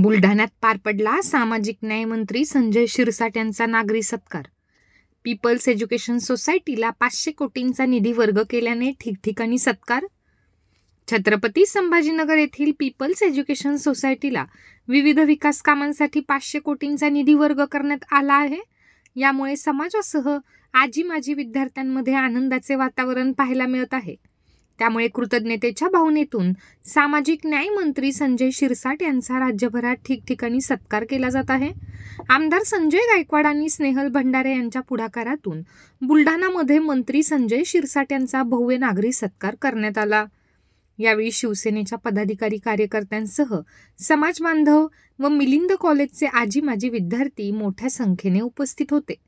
बुलढाण्यात पार पडला सामाजिक न्याय मंत्री संजय शिरसाट यांचा नागरी सत्कार। पीपल्स एज्युकेशन सोसायटीला 500 कोटींचा निधी वर्ग केल्याने ठिकठिकाणी सत्कार। छत्रपती संभाजीनगर येथील पीपल्स एज्युकेशन सोसायटीला विविध विकास कामांसाठी 500 कोटींचा निधी वर्ग करण्यात आला आहे। यामुळे समाजासह आजी माजी विद्यार्थ्यांमध्ये आनंदाचे वातावरण पाहायला मिळत आहे। त्यामुळे कृतज्ञतेच्या भावनेतून सामाजिक न्याय मंत्री संजय शिरसाट यांचा राज्यभरात ठिकठिकाणी सत्कार केला जात आहे। आमदार संजय गायकवाड आणि स्नेहल भंडारे यांच्या पुढाकारातून बुलढाणामध्ये मंत्री संजय शिरसाट यांचा भव्य नागरी सत्कार करण्यात आला। यावेळी शिवसेनेच्या पदाधिकारी कार्यकर्त्यांसह समाज बांधव व मिलिंद कॉलेजचे आजी माजी विद्यार्थी मोठ्या संख्येने उपस्थित होते।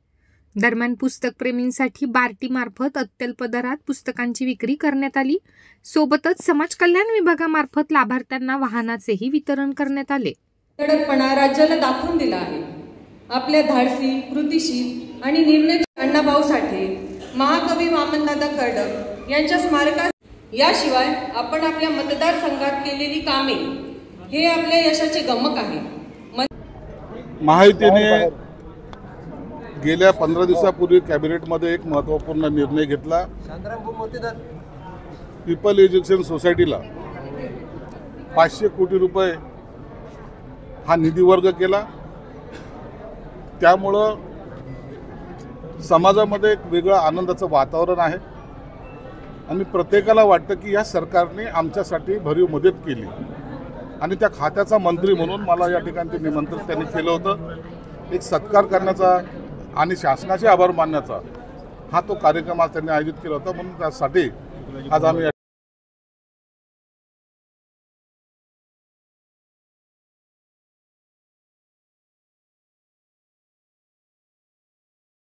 दरम्यान पुस्तक प्रेमींसाठी बार्टी मार्फत अत्यल्प दरात पुस्तकांची विक्री करण्यात आली। सोबतच समाज कल्याण विभागामार्फत लाभार्थ्यांना वाहनाचेही वितरण करण्यात आले। कडकपणा राज्याला दाखवून दिला आहे। आपल्या धाडसी, कृतिशील आणि निर्णयशील अण्णाभाऊ साठे, महाकवी वामनदादा कर्डक यांच्या स्मारकास याशिवाय आपण आपल्या मतदारसंघात केलेली कामे हे आपल्या यशाचे गमक आहे। महायुतीने गेल्या 15 दिवसापूर्वी कॅबिनेटमध्ये एक महत्त्वपूर्ण निर्णय घेतला। पीपल एज्युकेशन सोसायटीला 500 कोटी रुपये हा निधी वर्ग केला। त्यामुळं समाजामध्ये एक वेगळं आनंदाचं वातावरण आहे आणि प्रत्येकाला वाटतं की या सरकारने आमच्यासाठी भरीव मदत केली आणि त्या खात्याचा मंत्री म्हणून मला या ठिकाणी निमंत्रण त्यांनी केलं होतं। एक सत्कार करण्याचा आणि शासनाचे आभार मानण्याचा हा तो कार्यक्रम आज त्यांनी आयोजित केला होता। म्हणून त्यासाठी आज आम्ही